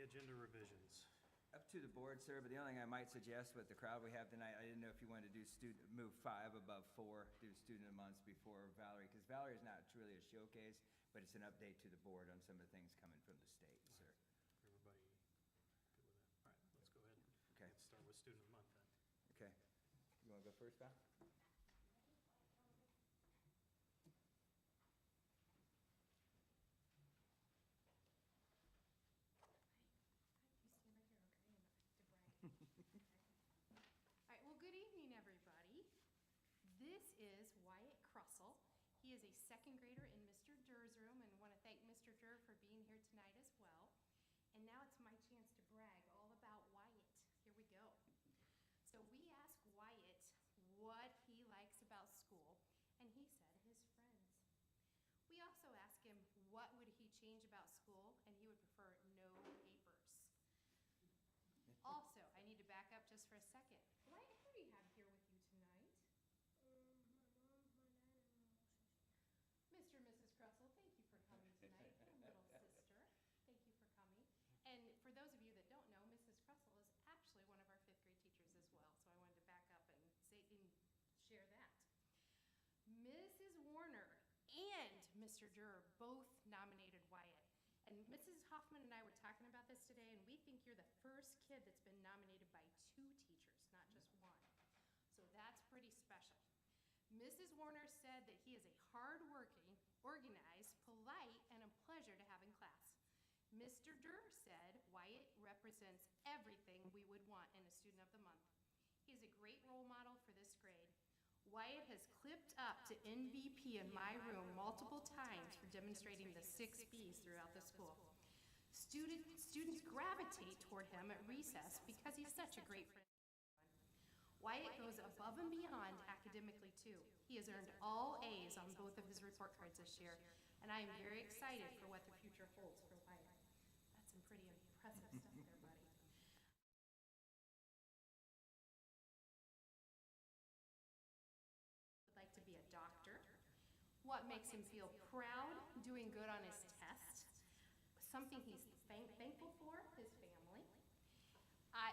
agenda revisions? Up to the board, sir, but the only thing I might suggest with the crowd we have tonight, I didn't know if you wanted to do move 5 above 4, do student of the months before Valerie, because Valerie is not truly a showcase, but it's an update to the board on some of the things coming from the state, sir. Everybody good with that? All right, let's go ahead. Okay. Let's start with student of the month then. Okay. You want to go first, Val? You stand right here, okay? And I have to brag. All right, well, good evening, everybody. This is Wyatt Crussell. He is a second grader in Mr. Durr's room, and want to thank Mr. Durr for being here tonight as well. And now it's my chance to brag all about Wyatt. Here we go. So we asked Wyatt what he likes about school, and he said his friends. We also asked him what would he change about school, and he would prefer no papers. Also, I need to back up just for a second. Wyatt, who do you have here with you tonight? My mom, my dad, and my little sister. Mr. and Mrs. Crussell, thank you for coming tonight. And little sister, thank you for coming. And for those of you that don't know, Mrs. Crussell is actually one of our 5th grade teachers as well. So I wanted to back up and say and share that. Mrs. Warner and Mr. Durr both nominated Wyatt. And Mrs. Hoffman and I were talking about this today, and we think you're the first kid that's been nominated by 2 teachers, not just 1. So that's pretty special. Mrs. Warner said that he is a hard-working, organized, polite, and a pleasure to have in class. Mr. Durr said Wyatt represents everything we would want in a student of the month. He is a great role model for this grade. Wyatt has clipped up to MVP in my room multiple times for demonstrating the 6 Bs throughout the school. Students gravitate toward him at recess because he's such a great friend. Wyatt goes above and beyond academically too. He has earned all A's on both of his report cards this year, and I am very excited for what the future holds for Wyatt. That's some pretty impressive stuff there, buddy. Would like to be a doctor. What makes him feel proud, doing good on his test, something he's thankful for, his family.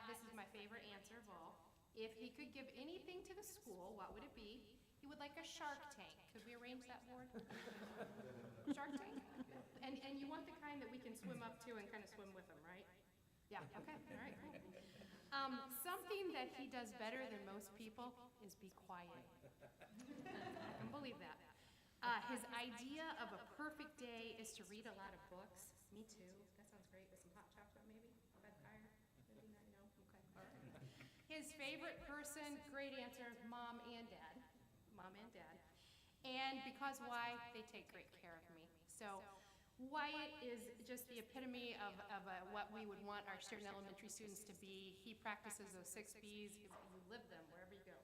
This is my favorite answer of all. If he could give anything to the school, what would it be? He would like a shark tank. Could we arrange that board? Shark tank? And you want the kind that we can swim up to and kind of swim with him, right? Yeah, okay, all right, cool. Something that he does better than most people is be quiet. I can believe that. His idea of a perfect day is to read a lot of books. Me too. That sounds great. With some hot chocolate, maybe? By the fire? Maybe not, no? Okay, all right. His favorite person, great answer, mom and dad. Mom and dad. And because why? They take great care of me. So Wyatt is just the epitome of what we would want our Sheridan Elementary students to be. He practices those 6 Bs. You live them wherever you go.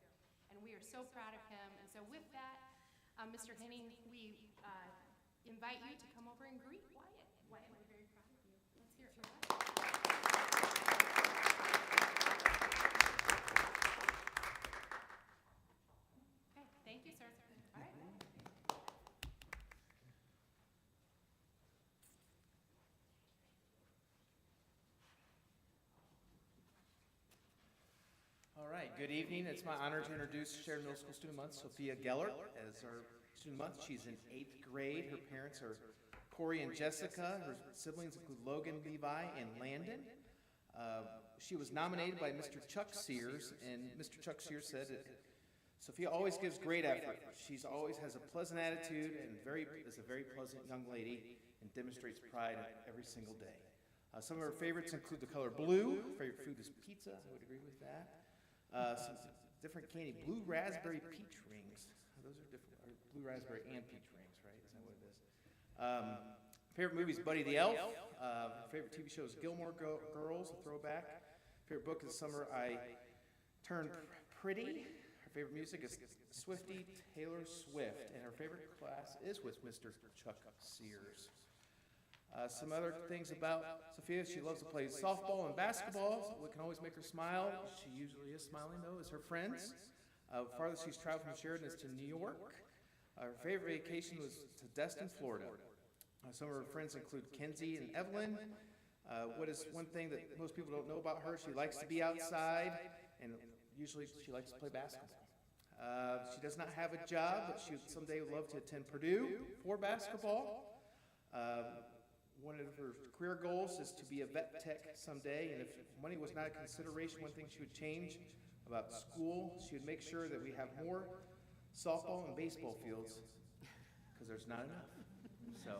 And we are so proud of him. And so with that, Mr. Henning, we invite you to come over and greet Wyatt. Wyatt, we're very proud of you. Let's hear it for Wyatt. Okay, thank you, sir. All right. All right, good evening. It's my honor to introduce Sheridan Middle School Student Month, Sophia Geller, as our student month. She's in 8th grade. Her parents are Corey and Jessica. Her siblings include Logan, Levi, and Landon. She was nominated by Mr. Chuck Sears, and Mr. Chuck Sears said that Sophia always gives great effort. She's always has a pleasant attitude and is a very pleasant young lady and demonstrates pride every single day. Some of her favorites include the color blue. Her favorite food is pizza. I would agree with that. Some different candy, blue raspberry peach rings. Those are different, blue raspberry and peach rings, right? Is that what it is? Favorite movie is Buddy the Elf. Favorite TV show is Gilmore Girls, a throwback. Favorite book is Summer I Turned Pretty. Her favorite music is Swiftie Taylor Swift. And her favorite class is with Mr. Chuck Sears. Some other things about Sophia: she loves to play softball and basketball. What can always make her smile, she usually is smiling though, is her friends. Farthest she's traveled from Sheridan is to New York. Her favorite vacation was to Destin, Florida. Some of her friends include Kenzie and Evelyn. What is one thing that most people don't know about her? She likes to be outside, and usually she likes to play basketball. She does not have a job, but she someday would love to attend Purdue for basketball. One of her career goals is to be a vet tech someday, and if money was not a consideration, one thing she would change about school, she would make sure that we have more softball and baseball fields, because there's not enough. So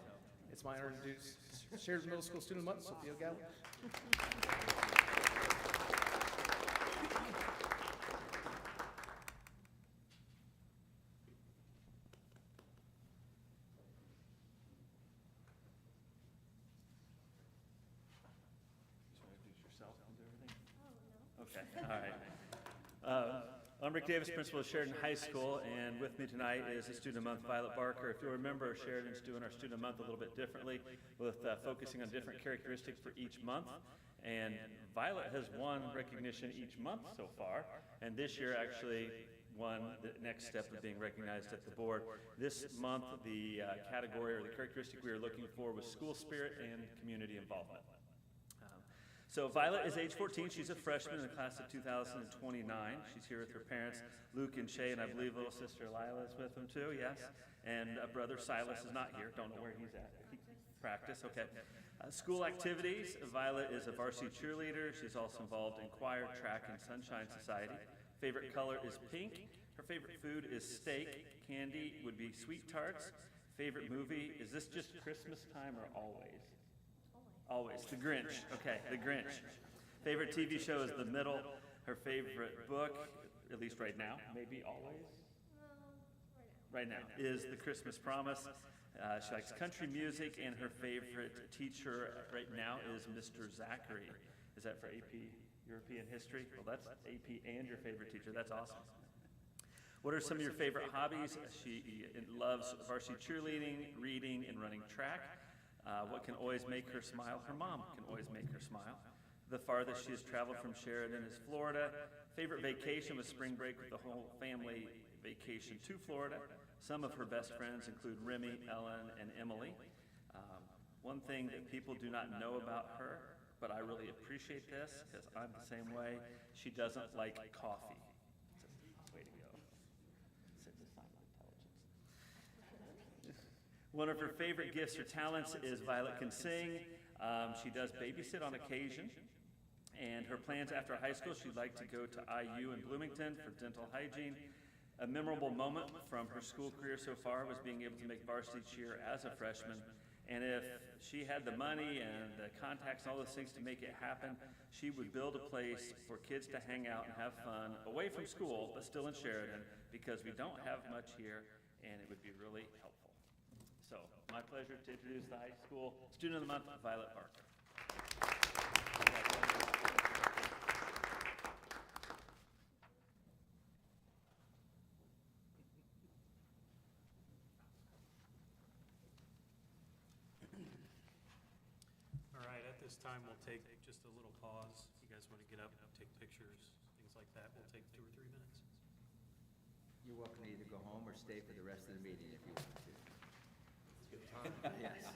it's my honor to introduce Sheridan Middle School Student of the Month, Sophia Geller. Okay, all right. I'm Rick Davis, principal of Sheridan High School, and with me tonight is the Student of the Month, Violet Barker. If you'll remember, Sheridan's doing our Student of the Month a little bit differently, with focusing on different characteristics for each month. And Violet has won recognition each month so far, and this year actually won the next step of being recognized at the board. This month, the category or the characteristic we were looking for was school spirit and community involvement. So Violet is age 14. She's a freshman in the class of 2029. She's here with her parents, Luke and Shay, and I believe little sister Lila is with them too, yes? And brother Silas is not here. Don't know where he's at. Practice, okay. School activities. Violet is a varsity cheerleader. She's also involved in choir, track, and Sunshine Society. Favorite color is pink. Her favorite food is steak. Candy would be sweet tarts. Favorite movie, is this just Christmas time or always? Always. The Grinch. Okay, The Grinch. Favorite TV show is The Middle. Her favorite book, at least right now, maybe always? Right now, is The Christmas Promise. She likes country music, and her favorite teacher right now is Mr. Zachary. Is that for AP European History? Well, that's AP and your favorite teacher. That's awesome. What are some of your favorite hobbies? She loves varsity cheerleading, reading, and running track. What can always make her smile? Her mom can always make her smile. The farthest she has traveled from Sheridan is Florida. Favorite vacation was spring break with the whole family vacation to Florida. Some of her best friends include Remy, Ellen, and Emily. One thing that people do not know about her, but I really appreciate this because I'm the same way, she doesn't like coffee. Way to go. It's a sign of intelligence. One of her favorite gifts or talents is Violet can sing. She does babysit on occasion. And her plans after high school, she'd like to go to IU in Bloomington for dental hygiene. A memorable moment from her school career so far was being able to make varsity cheer as a freshman. And if she had the money and the contacts and all those things to make it happen, she would build a place for kids to hang out and have fun away from school, but still in Sheridan, because we don't have much here, and it would be really helpful. So, my pleasure to introduce the high school Student of the Month, Violet Barker. All right, at this time, we'll take just a little pause. If you guys want to get up, take pictures, things like that, we'll take 2 or 3 minutes. You're welcome to either go home or stay for the rest of the meeting if you want to. Yes.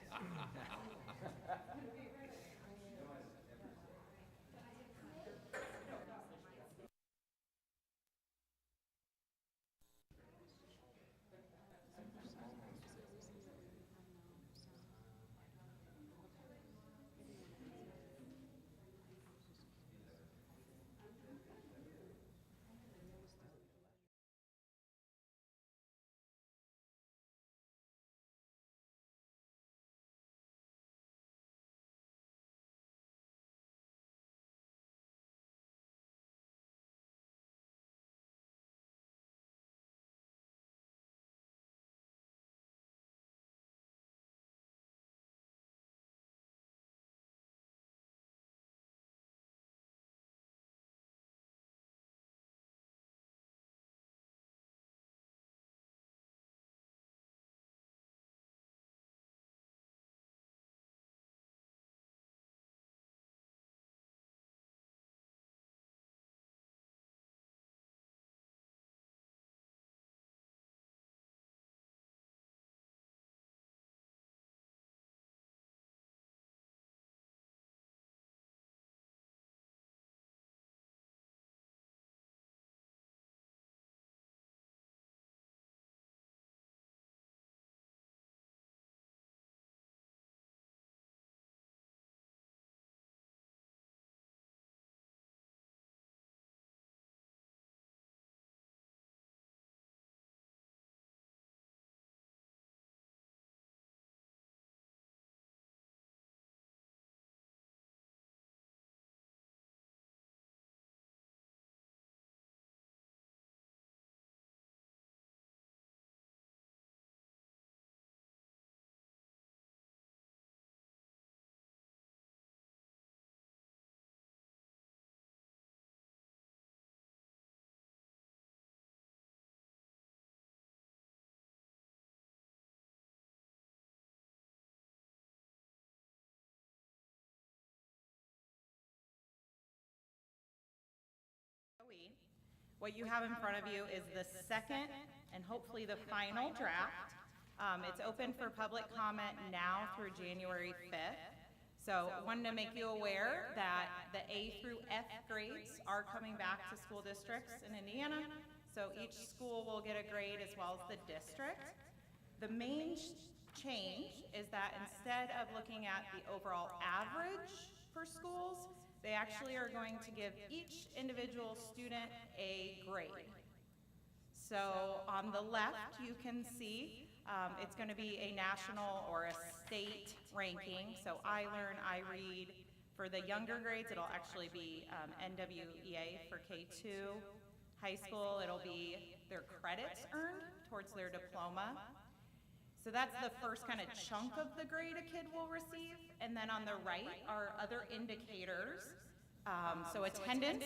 What you have in front of you is the second and hopefully the final draft. It's open for public comment now through January 5th. So wanted to make you aware that the A through F grades are coming back to school districts in Indiana. So each school will get a grade as well as the district. The main change is that instead of looking at the overall average for schools, they actually are going to give each individual student a grade. So on the left, you can see it's going to be a national or a state ranking. So I Learn, I Read. For the younger grades, it'll actually be NWEA for K2. High school, it'll be their credits earned towards their diploma. So that's the first kind of chunk of the grade a kid will receive. And then on the right are other indicators. So attendance,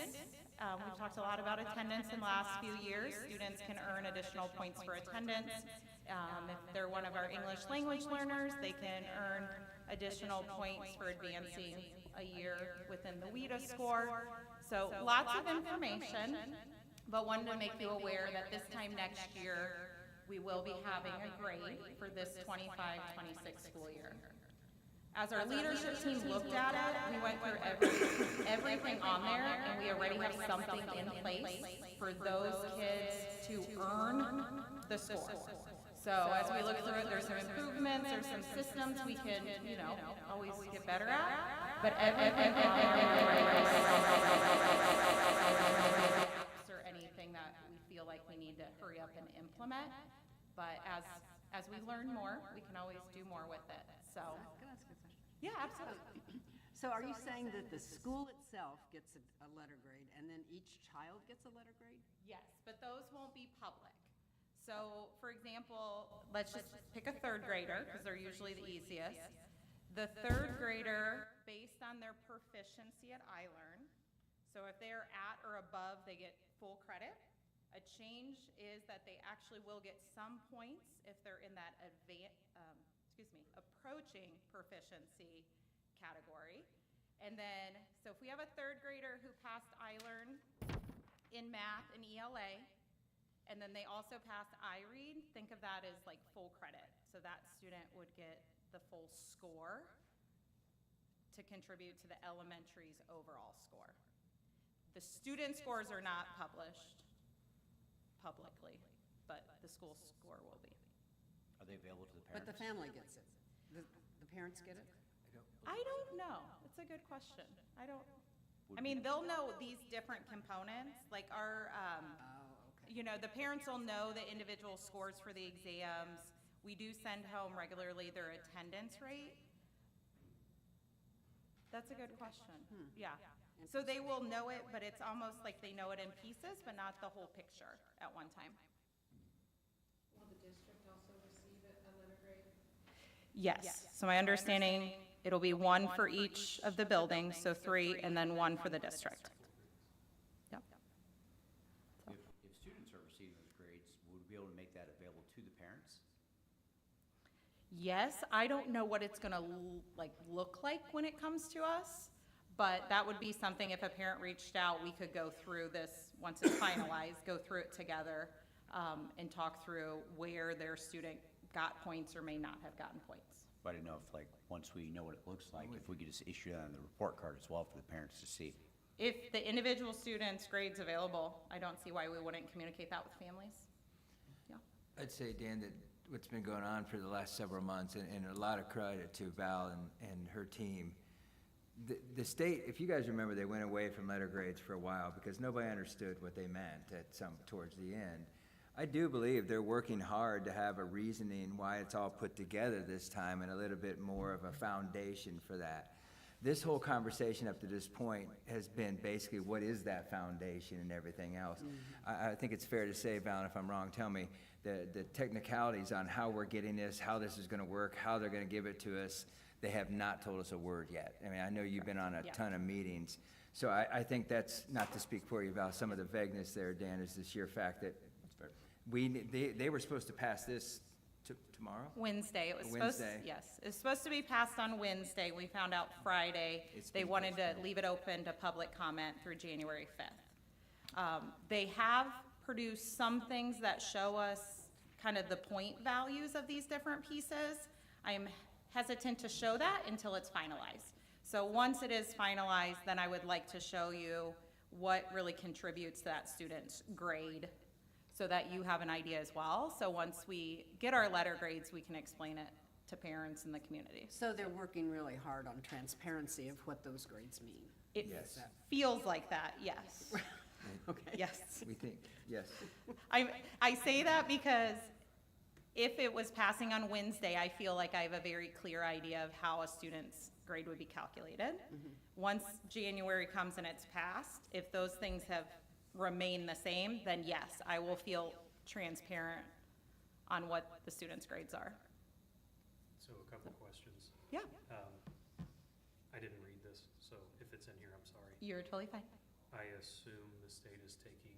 we've talked a lot about attendance in the last few years. Students can earn additional points for attendance. If they're one of our English language learners, they can earn additional points for advancing a year within the WIDA score. So lots of information, but wanted to make you aware that this time next year, we will be having a grade for this 25-26 school year. As our leadership team looked at it, we went through everything on there, and we already have something in place for those kids to earn the score. So as we look through it, there's some improvements, there's some systems we can, always get better at, but everything or anything that we feel like we need to hurry up and implement. But as we learn more, we can always do more with it, so. Can I ask a question? Yeah, absolutely. So are you saying that the school itself gets a letter grade, and then each child gets a letter grade? Yes, but those won't be public. So, for example, let's just pick a third grader, because they're usually the easiest. The third grader, based on their proficiency at iLearn, so if they're at or above, they get full credit. A change is that they actually will get some points if they're in that approaching proficiency category. And then, so if we have a third grader who passed iLearn in math and ELA, and then they also passed iRead, think of that as like full credit. So that student would get the full score to contribute to the elementary's overall score. The student scores are not published publicly, but the school score will be. Are they available to the But parents? the family gets it. The parents get it? I don't know. It's a good question. I mean, they'll know these different components, like our, the parents will know the individual scores for the exams. We do send home regularly their attendance rate. That's a good question. Yeah. So they will know it, but it's almost like they know it in pieces, but not the whole picture at one time. Will the district also receive a letter grade? Yes. So my understanding, it'll be one for each of the buildings, so 3, and then 1 for the district. Yep. If students are receiving those grades, would we be able to make that available to the parents? Yes, I don't know what it's gonna look like when it comes to us, but that would be something, if a parent reached out, we could go through this, once it's finalized, go through it together, and talk through where their student got points or may not have gotten points. But I didn't know if, once we know what it looks like, if we could just issue that on the report card as well for the parents to see. If the individual student's grade's available, I don't see why we wouldn't communicate that with families. Yeah. I'd say, Dan, that what's been going on for the last several months, and a lot of credit to Val and her team. The state, if you guys remember, they went away from letter grades for a while because nobody understood what they meant towards the end. I do believe they're working hard to have a reasoning why it's all put together this time and a little bit more of a foundation for that. This whole conversation up to this point has been basically what is that foundation and everything else. I think it's fair to say, Val, if I'm wrong, tell me, the technicalities on how we're getting this, how this is gonna work, how they're gonna give it to us, they have not told us a word yet. I mean, I know you've been on a ton of meetings. So I think that's, not to speak for you, Val, some of the vagueness there, Dan, is the sheer fact that they were supposed to pass this tomorrow? Wednesday, it was supposed, Wednesday. yes, it was supposed to be passed on Wednesday. We found out Friday. It's They been wanted to postponed. leave it open to public comment through January 5th. They have produced some things that show us kind of the point values of these different pieces. I am hesitant to show that until it's finalized. So once it is finalized, then I would like to show you what really contributes to that student's grade so that you have an idea as well. So once we get our letter grades, we can explain it to parents in the community. So they're working really hard on transparency of what those grades mean. It Yes. feels like that, yes. Okay. Yes. We think, yes. I say that because if it was passing on Wednesday, I feel like I have a very clear idea of how a student's grade would be calculated. Once January comes and it's passed, if those things have remained the same, then yes, I will feel transparent on what the student's grades are. So a couple questions. Yeah, I didn't read this, so if it's in here, I'm sorry. you're totally fine. I assume the state is taking